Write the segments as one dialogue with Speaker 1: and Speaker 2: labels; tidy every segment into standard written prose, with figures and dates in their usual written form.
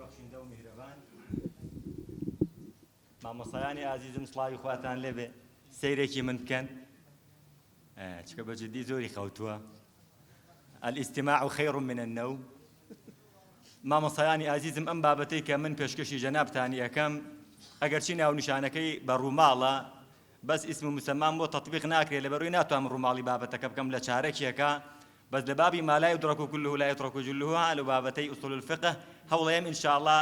Speaker 1: بەخشندە و میهرەبان مامۆستایانی ئازیزم سڵاوی خواتان لێبێ سەیرێکی من بکەن چکە بەجددی زۆری خەوتووە الاستماع خير من النوم مامۆستایانی ئازیزم ئەم بابەتەی کە من پێشکەشی جەنابتان یەکەم ئەگەرچی ناونیشانەکەی بە ڕووماڵە بەس ئیسم و مسەمان بۆ تەطبیق ناکرێت لەبەرەوەی ناتوانم ڕووماڵی بابەتەکە بکەم لە چارەکێکە بەس لە بابی ما لا يدرك كله لا يترك جله لە بابەتەی ئوسوڵ الفقه هەوڵەیەم ئینشاءالله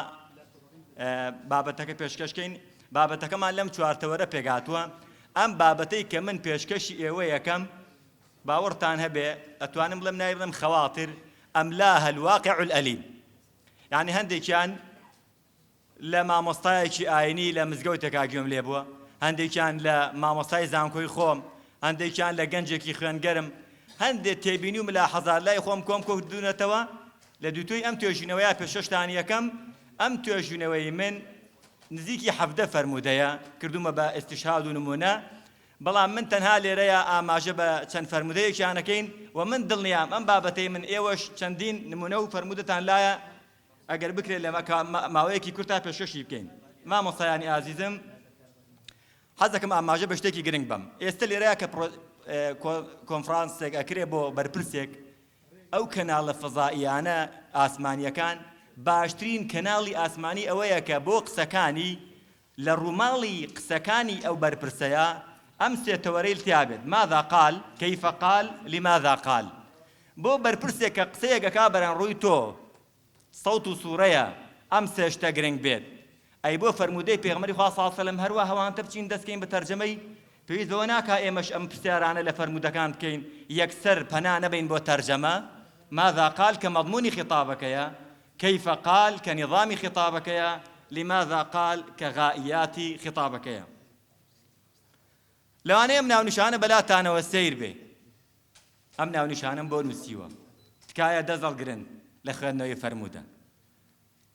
Speaker 1: بابەتەکە پێشکەشکەین بابەتەکەمان لەم چوارتەوەرە پێگاتووە ئەم بابەتەی کە من پێشکەشی ئێوە یەکەم باوەڕتان هەبێ ئەتوانم بڵێم نای بڵێم خەواتر ئەملاها الواقع الأليم یعنی هەندێکیان لە مامۆستایەکی ئاینی لە مزگەوتێکا گوێم لێ بووە هەندێکیان لە مامۆستای زانکۆی خۆم هەندێکیان لە گەنجێکی خوێنگەرم هەندێک تێبینی و ملاحەزات لای خۆم کۆم کۆدونەتەوە لە دووتوی ئەم توێژینەوەیە پێشەشتان یەکەم ئەم توێژینەوەی من نزیکی 17 فەرمودەیە کردومە بە ئستیشهاد و نمونە بەڵام من تەنها لێرەیە ئاماژە بە چەند فەرمودەیەکیانەکەین و من دڵنیام ئەم بابەتەی من ئێوەش چەندین نمونە و فەرمودەتان لایە ئەگەر بکرێت لە ماوەیەکی کورتا پێشەشی بکەین مامۆستایانی ئازیزم حەز دەکەم ئاماژە بە شتێکی گرنگ بم ئێستا لێرەیە کە کۆنفرانسێک ئەکرێ بۆ بەرپرسێک ئەو کەناڵە فەزائیانە ئاسمانیەکان باشترین کەناڵی ئاسمانی ئەوەیە کە بۆ قسەکانی لە ڕووماڵی قسەکانی ئەو بەرپرسەیە ئەم سێتەوەرەی تیابێت ماذا قال كيف قال لماذا قال بۆ بەرپرسێک کە قسەیەکەکا بەرەن ڕووی تۆ سەوت و سوورەیە ئەم سێشتە گرنگ بێت ئەی بۆ فەرمودەی پێغەمبەری خوا صلی الله علیه و سلم هەروە هەوانتە بچین دەستکەین بە تەرجەمەی پێویست بەوە ناکا ئێمەش ئەم پرسیارانە لە فەرمودەکان بکەین یەکسەر پەنا نەبین بۆ تەرجەمە ماذا قال کە مەضمونی خطابەکەیە كيف قال كنظام خطابكيا لماذا قال كغائيات خطابكيا لو أنا أمنا ونشانة بلا تانا والسير به أمنا ونشانة بونوسيوا تكايا دزل قرن لخواننا يفرمودا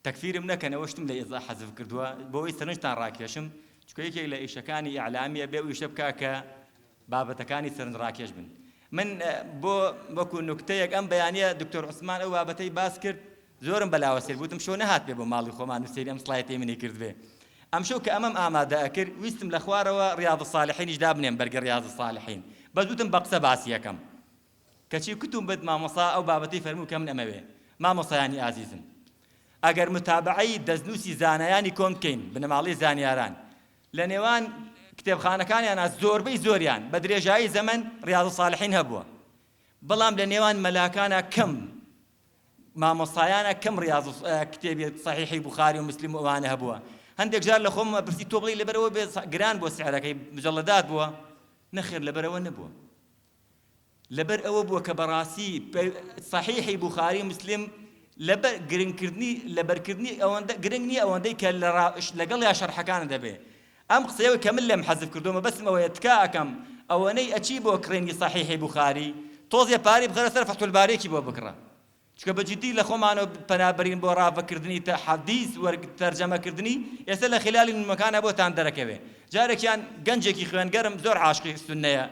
Speaker 1: تكفير منك أنا وشتم لإيضاح حذف كردوا بوي سرنجتان راكيشم شكويكي لإيشكاني إعلامية بيو يشبكاك بابتكاني سرن راكيش من بوكو نكتيك أم بيانية دكتور عثمان أو بابتي باسكر زۆرم بەلاوەسێر بوتم شۆ نەهات بێ بۆ ماڵی خۆمان و سەیری ئەم سڵایەتی منی کرد بێ ئەم شەو کە ئەمەم ئامادە ئەکرد ویستم لە خوارەوە ڕیاض الصالحینیش دابنێم بەرگە ڕیاض الصالحین بەس وتم بە قسە باسی یەکەم کەچی کتوم بێت مامۆستا ئەو بابەتەی فەرموو کە من ئەمەوێ مامۆستایانی ئازیزم ئەگەر متابعەی دەستنووسی زانایانی کۆم بکەین بنەماڵی زانیاران لە نێوان کتێبخانەکانیانە زۆربەی زۆریان بە درێژایی زەمن ڕیاض الصالحین هەبووە بەڵام لە نێوان مەلاکانە کەم مامۆستایانە کەم ڕیاض کتێبی صحیحی بوخاری و مسلم و ئەوانە هەبووە هەندێک جار لە خۆم پرسی تۆ بڵێ لەبەرەوە بێ گران بۆ سعرەکەی مجەڵەدات بووە نەخێر لەبەرەوە نەبووە لەبەر ئەوە بووە کە بەڕاستی صحیحی بوخاری و مسلم لەبەر گرنگکردنی لەبەرکردنی ئەوەندە گرنگ نییە ئەوەندەی کە لەگەڵ یا شەرحەکانە دەبێ ئەم قسەیەوە کە من لێم حەزف کردومە بەسم ئەوەیە تکا ئەکەم ئەوەنەی ئەچی بۆ کڕێنی صحیحی بوخاری تۆزێ پارەی بخەرە سەر فەتحول بارێکی بۆ بکڕە چکە بەجددی لە خۆمانەوە پەنابەرین بۆ ڕاوەکردنی حەدیث تەرجەمەکردنی ئێستا لە خلالی نمەکانە بۆتان دەرەکەوێ جارێکیان گەنجێکی خوێنگەرم زۆر عاشقی سوننەیە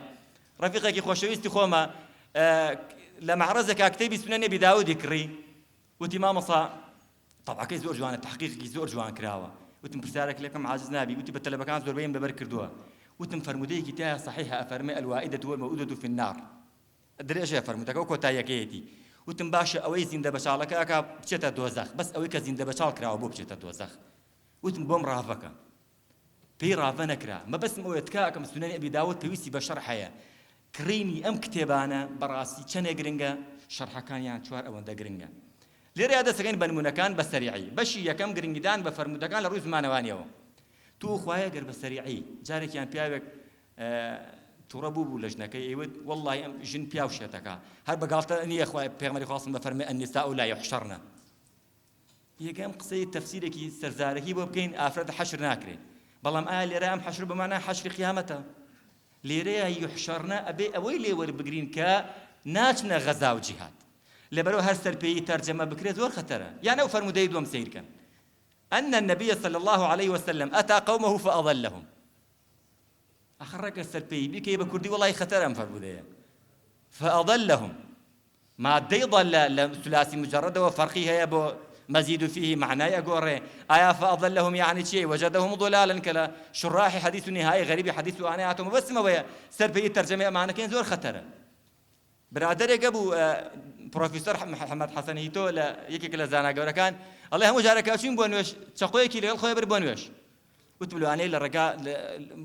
Speaker 1: ڕەفیقێکی خۆشەویستی خۆمە لە مەعرەزێکا کتێبی سونە نەبی داودی کڕی وتی مامۆستا تەبعەکەی زۆر جوانە تەحقیقی زۆر جوان کراوە وتم پرسیارێک لەکەم عاجز نابی وتی بە تەلەبەکان زۆربەیم لەبەر کردووە وتم فەرمودەیەکی تایە صحیحە ئەفەرمێ الوائدة والموؤودة في النار درێژە فەرمودەکە و کۆتاییەکەیەتی وتم باشە ئەوەی زیندە بەچاڵەکە ئەکا بچێتە دۆزەخ بەس ئەوەی کە زیندە بەچاڵ کراوە بۆ بچێتە دۆزەخ وتم بۆم ڕافەکە پێی ڕافە نەکرا مەبەستم ئەوەیە تکا ئەکەم سونەنی ئەبی داود پێویستی بە شەرح هەیە کڕینی ئەم کتێبانە بەڕاستی چەندێک گرنگە شەرحەکانیان چوار ئەوەندە گرنگە لێرەیە دەسەکەین بە نمونەکان بە سەریعی بەشی یەکەم گرنگیدان بە فەرمودەکان لە ڕووی زمانەوانیەوە تو خوایە گەر بە سەریعی جارێکیان پیاوێک تووڕە بوو لە ژنەکەی ئەیوت وەڵڵی ئەم ژن پیا و شێتەکە هەر بەگاڵتە نییە خوای پێغەمبەری خواستم بەفەرمێ النساء لا يحشرن یەکەم قسەی تەفسیرێکی سەرزارەکی بۆ بکەین ئافرەت حەشر ناکرێت بەڵام ئایا لێرە ئەم حەشر بەمانای حەشری قیامەتە لێرەیە یحشرن ئەبێ ئەوەی لێ وەربگرین کە ناچنە غەزا و جیهاد لەبەرەوە هەر سەرپێیی تەرجەمە بکرێت زۆر خەتەرە یان ئەو فەرمودەی دووەم سەیرکەن أن النبي صلى الله عليه وسلم أتى قومه فأضلهم أخرج السلبي بكي بكردي والله خطر أم فربودية فأضلهم ما دي ضل ثلاثي مجرد وفرقي هي بو مزيد فيه معناه أقوره آية فأضلهم يعني شيء وجدهم ضلالا كلا شراح حديث النهاية غريب حديث وأناتهم بس ما ويا سربي ترجمة معنا كين زور خطرة برادر أبو بروفيسور محمد حسن هيتو لا يكيك لزانا قورا كان الله هم جارك أشين بونوش تقوي كي لقى خوي بربونوش وتبلو أنا للرجاء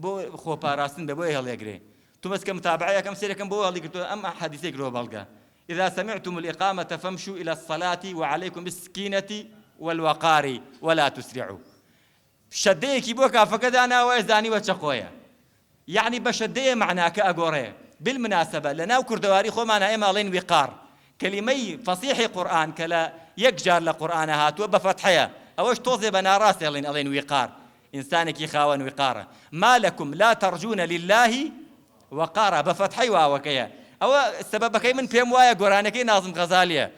Speaker 1: بو خو باراستن ببوي هلا يجري تو بس كمتابعة كم سيرة كم بو هلا قلت أما حديثك رو بلقى إذا سمعتم الإقامة فامشوا إلى الصلاة وعليكم بالسكينة والوقار ولا تسرعوا شديك بوكا فقد أنا وإزاني وتشقويا يعني بشديه معناك أقوري بالمناسبة لنا وكردواري خو معنا إما لين وقار كلمي فصيح قرآن كلا يكجار لقرآن هات وبفتحية أوش توظي بنا راسي لين وقار إنسانك يخاون وقارة ما لكم لا ترجون لله وقارة بفتحي واوكيا أو السبب كي من فهم وايا قرانكي ناظم غزالية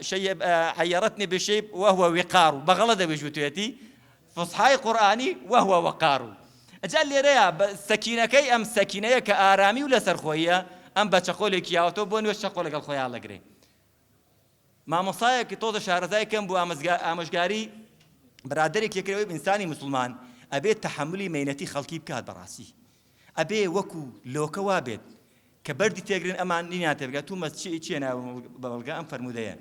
Speaker 1: شيء حيرتني بشيء وهو وقار بغلط بجوتيتي فصحاي قرآني وهو وقار أجل لي ريا سكينكي أم سكينة كآرامي ولا سرخوية أم بتشقولك يا وتبون وشقولك الخويا الله قري ما مصايك توض شهرزاي كم بو أمشجاري برادرك يكرهوا إنساني مسلمان أبي تحملي مينتي خلقي بكاد براسي أبي وكو لوكا وابد كبردي تجرين أمان نينا تبقى تو مس شيء أنا بلقى أم فرمودية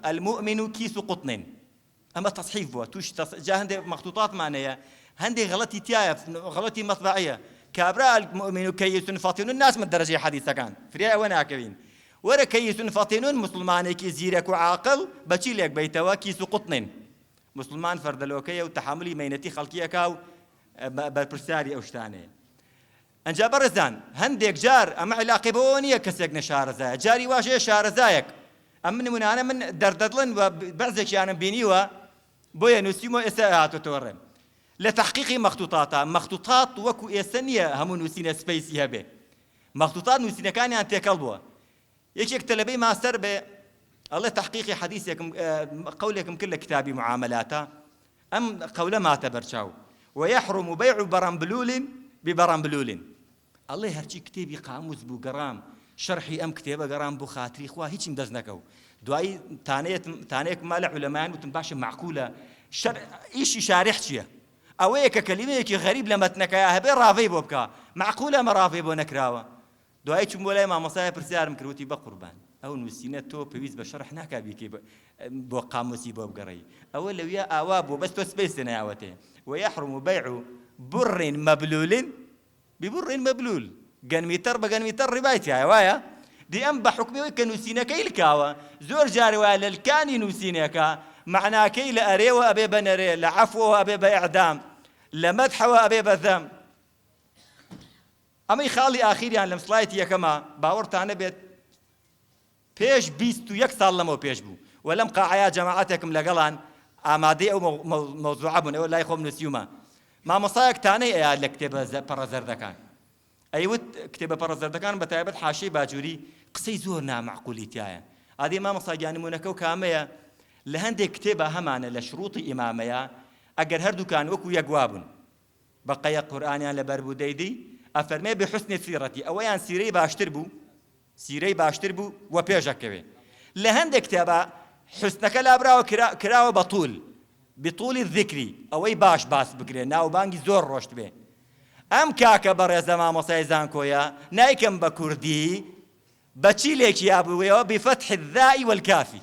Speaker 1: المؤمن كيس قطن أما تصحيف بوا توش جا هندي مخطوطات معناها هندي غلطي تياف غلطي مطبعية كابرا المؤمن كيس فاطن الناس من الدرجة حديثة كان فريا وانا كبين ورا كيس فاطن مسلمانك زيرك وعاقل بتشيلك بيتوا كيس قطن مسلمان فرد لوكية وتحملي مينتي خلقية كاو بالبرساري أوشتاني أنجا برزان هنديك جار أما علاقة بونية كسيك نشارزايا جاري واجه شارزايك أمن من أنا من درددلن وبعضك أنا بينيوا بويا نسيمو إساءات وتورم لتحقيق مخطوطات وكو إسانية هم نسينا سبيسي هبه مخطوطات نسينا كان يعني تكلبوا يكيك تلبي ماستر به الله تحقيق حديثكم قولكم كل كتابي معاملاته أم قول ما تبرشاو ويحرم بيع برمبلول ببرمبلول الله هرشي كتابي قاموس بو قرام شرحي أم كتابة قرام بو خاطري إخوة هيك مدزنكو دواي تانيك مال علماء وتنباش معقولة إيش شارح شيء أويك كلمة غريب لما تنكاها بين رافي بوبكا معقولة ما رافي بو نكراوة دواي شو مولاي ما مصايب برسيار مكروتي بقربان أو نسينا تو بيوز بشرح ناكا بيكي بو قاموسي بو بقري أو لو يا أوابو بس تو سبيسنا ياوته ويحرم بيع بر مبلول ببر مبلول قنميتر بقنميتر ربايتي يا وايا دي أم بحكمي كنسينا كي الكاوة زور جاري ولا الكاني نسيناكا معناه كي لأري وأبي بنري لعفو وأبي بإعدام لمدح وأبي بذم أما يخالي آخر يعني لمسلايتي يا كما باورت أنا بيت بيش بيستو يكسر لمو بيش بو ولم قاعيا جماعتكم لقلان أمادي أو موضوع بنا ولا يخوم نسيوما ما مصايك تاني يا لكتب برزردكان أيوة كتب برزردكان بتعبد حاشي باجوري قصي زورنا معقوليتيا هذه ما مصايك يعني منكو كامية لهندي كتبها همانة لشروط إمامية أجر هردو كان وكو يجوابون بقي قرآن لبربو ديدي أفرمي بحسن سيرتي أويان سيري باشتربو وبيجك كبي لهندي كتبها حسنك لابرا وكراو بطول الذكر أوي باش باس بكري ناو بانجي زور روشت به أم كاكا برزا ما مصايزان كويا نايكم بكردي بتشيلك يا أبويا بفتح الذاء والكافي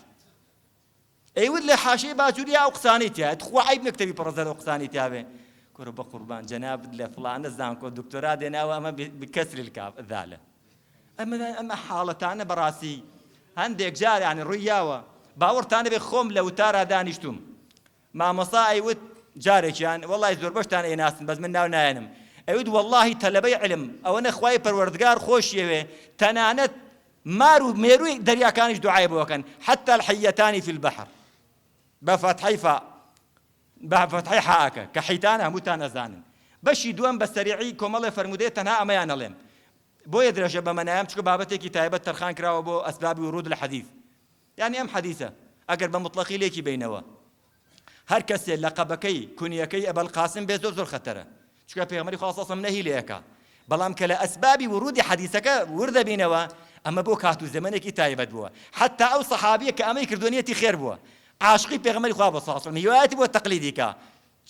Speaker 1: أيود لحاشي باجوريا أقسانيتها تخو عيب نكتبي برزا أقسانيتها به كرب قربان جناب لفلان الزانكو دكتوراه دينا وأما بكسر الكاف الذالة أما حالتانا براسي هنديك جاري يعني الرياوة باورتانا بخوم لو تارا دانشتم ما مصاي ود جارك يعني والله زور باش تاني ناس بس من ناو ناينم أيود والله تلبي علم أو أنا خواي پروردگار خوش يوه تنانت مارو ميرو دريا كانش دعاء بوكن حتى الحيتان في البحر بفتحي حاكا كحيتانا متانا زانن بشي دوام بسريعي كم الله فرموديه تنها أما ينالهم بو يدرج بمنام تشكو بابتي كتابة ترخان كراو بو أسباب ورود الحديث يعني أم حديثة أقرب مطلقي ليكي بينوا هر کسی لقبکی کنیکی ابو القاسم به زور خطره چون پیغمبری خاصه منهی لیکا بلام کلا اسباب ورود حدیثك ورد بينوا اما بو كاتو زمانك تايبد بوا حتى او صحابيه كامي كردونيتي خير بوا عاشقی پێغەمبەری خوا بە ساسڵ هیوایەتی بۆ تەقلیدی کە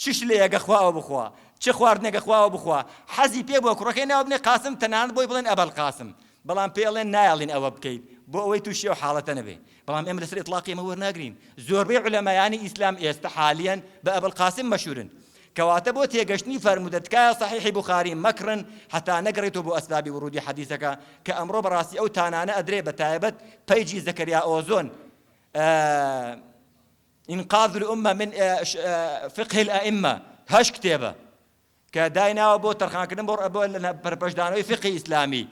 Speaker 1: چش لێ ئەگە خواوە بخوا چ خواردنێگە خواوە بخوا حەزی پێ بۆ کوڕەکەی ناوە بنێ قاسم تەنانەت بۆی بڵێن ئەبەل قاسم بەڵام پێڵێن نایڵین ئەوە بکەیت بۆ ئەوەی تووشی و حاڵەتە نەبێ بەڵام ئێمە لەسەر ئیطلاقی ئێمە وەرناگرین زۆربەی عولەمایانی ئیسلام ئێستا حالیەن بە ئەبەل قاسم مەشهورن کەواتە بۆ تێگەشتنی فەرموودە تکایە صحیحی بوخاری مەکڕن هەتا نەگەڕێتەوە بۆ ئەسبابی ورودی حەدیثەکە کە ئەمڕۆ بەڕاستی ئەو تانانە ئەدرێ بە تایبەت پەیجی زەکەریا ئۆزۆن إنقاذ الأمة من فقه الأئمة هەش کتێبە کە دایناوە بۆ تەرخانکردن بۆ پەرپەشدانەوەی فقهی ئیسلامی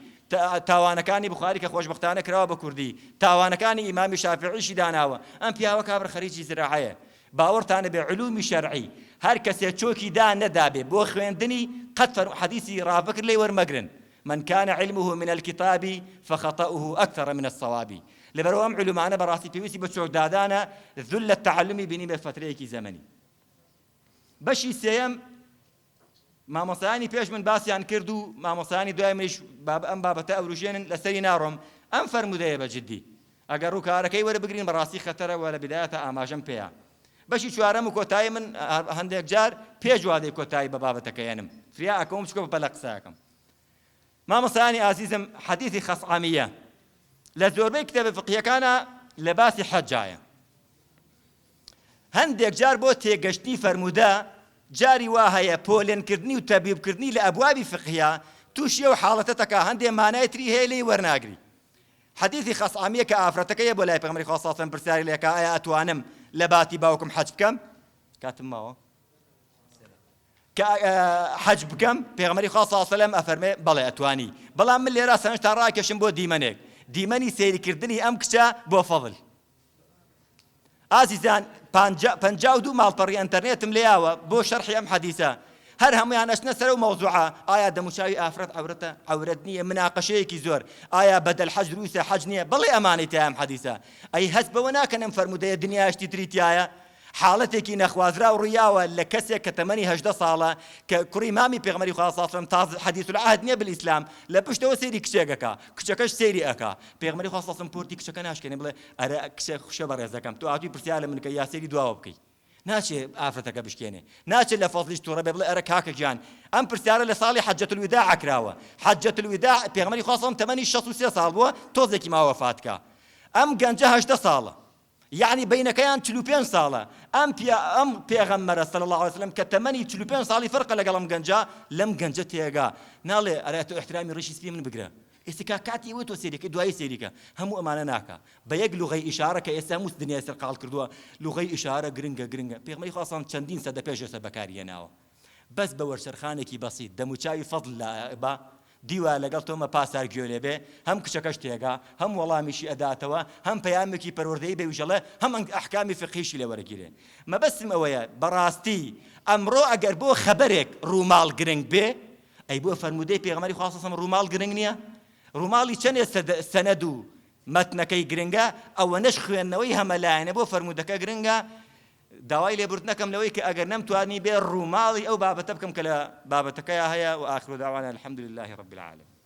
Speaker 1: تاوانەکانی بوخاری کە خۆشبەختانە کراوە بە کوردی تاوانەکانی ئیمامی شافعیشی داناوە ئەم پیاوە کابرا خەریجی زراعەیە باوەڕتانە بێ علومی شەرعی هەر کەسێک چۆکی دا نەدابێ بۆ خوێندنی قەت حەدیثی ڕابکرد لێی وەرمەگرن من كان علمه من الكتاب فخطأه أكثر من الصواب لبرو أم علمانا براسي بيوسي بچوك دادانا ذل التعلم بني بفتريكي زمني بشي سيم ما مصاني بيش من باسيان كردو ما مصاني دوای منش باب ام بابتا اوروجين لسري نارم ام فرموده بجدي اگر رو كاركي ولا بگرين براسي خطر ولا بدايه اماجم بيا بشي چوارم كوتاي من هندك جار بيج وادي كوتاي بابتا كيانم فيا اكم شكو بلقساكم ما مصاني عزيزم حديثي خصعميه لزوربي كتاب فقهيه كان لباسي حجايه هەندێک جار بۆ تێگەشتی فەرموودە جاری وا هەیە پۆلێنکردنی و تەبیبکردنی لە ئەبوابی فقهیا تووشیە و حاڵەتە تەکا هەندێ مانای تری هەیە لێی وەرناگری حەدیثی خەسعامیە کە ئافرەتەکەیە بۆ لای پێغەمبەری خوا صلی الله علیه و سلم پرسیاری لێ کە ئایا ئەتوانم لە باتی باوکم حەج بکەم کاتم ماوە کە حەج بکەم پێغەمبەری خوا صلی الله علیه و سلم ئەفەرمێ بەڵێ ئەتوانی بەڵام من لێرە سەرنج تا ڕاکێشم بۆ دیمەنێک دیمەنی سەیریکردنی ئەم کچە بۆ فەضل ئازیزان 52 ماڵپەڕی ئینتەرنێتم لێیاوە بۆ شەرحی ئەم حەدیثە هەر هەمویان ئەچنە سەر و مەوزوعە ئایا دەموچاوی ئافرەت عەورەتە عەورەت نییە مناقەشەیەکی زۆر ئایا بەدەل حەج دروستە حەج نییە بەڵێ ئەمانەی تیا ئەم حەدیثە ئەی هەست بەوە ناکەن ئەم فەرموودەیە دنیاشتی تریتایە حاڵەتێکی نەخوازرا و ڕوویاوە لە کەسێک کە تەمەنی 18 ساڵە کە کوڕی مامی پێغەمبەری خوا صلی الله علیه و سلم تازە حەدیث العهد نییە بالئیسلام لە پشتەوە سەیری کچێکەکە کچەکەش سەیری ئەکا پێغەمبەری خوا صلی الله علیه و سلم پۆرتی کچەکە ناشکێنێ بڵێ ئەرە کچە خوشە بەڕێزەکەم تۆ هاتووی پرسیار لە من کە یا سەیری دواوە بکەی ناچێ ئافرەتەکە بشکێنێ ناچێ لە فەضلیش تووڕە بێ بڵێ ئەرە کاکە گیان ئەم پرسیارە لە ساڵی حەجەت الوداع کراوە حەجەت الوداع پێغەمبەری خوا صلی الله علیه و سلم تەمەنی 63 ساڵ بووە تۆزێکی ماوە وەفاتکە ئەم گەنجە 18 ساڵە يعني بينكيان 45 ساڵە ئەم پێغەمبەرە صلی الله علیه و سلم کە تەمەنی 45 ساڵی فەرقە لەگەڵ ئەم گەنجە لەم گەنجە تێگا ناڵێ ئەرە تۆ احترامی ڕیشی سپی من بگرە ئێستا کاتی وە تۆ سێریکە دوایی سێریکە هەموو ئەمانە ناکە بە یەک لوغەی ئیشارە کە ئێستا هەموو دنیای سەرقاڵ کردووە لوغەی ئیشارە گرنگە پێغەمبەری خوا صلی چەندین سەدە پێش ئێستا بەکارهێناوە بەس بە وەرسەرخانێکی بەسیط دەموچاوی فەضل لە دیوا لەگەڵ تۆمە پاسار گوێلێ بێ هەم کچەکەش تێگا هەم وەڵامیشی ئەداتەوە هەم پەیامێکی پەروەردەی بێوژەڵێ هەم ئەحکامی فقهیشی لێ وەرەگیرێ مەبەستم ئەوەیە بەڕاستی ئەمڕۆ ئەگەر بۆ خەبەرێک ڕووماڵ گرنگ بێ ئەی بۆ فەرموودەی پێغەمبەری خوا صلی الله علیه و سلم ڕووماڵ گرنگ نییە ڕووماڵی چەندێ سەنەد و مەتنەکەی گرنگە ئەوەنەش خوێندنەوەی هەمەلایەنە بۆ فەرموودەکە گرنگە داوای لێبوردنەکەم لەوەی کە ئەگەر نەمتوانی بێ ڕووماڵی ئەو بابەتە بکەم کە لە بابەتەکەیە هەیە و ئاخر داوانا الحەمد لله رب العالمین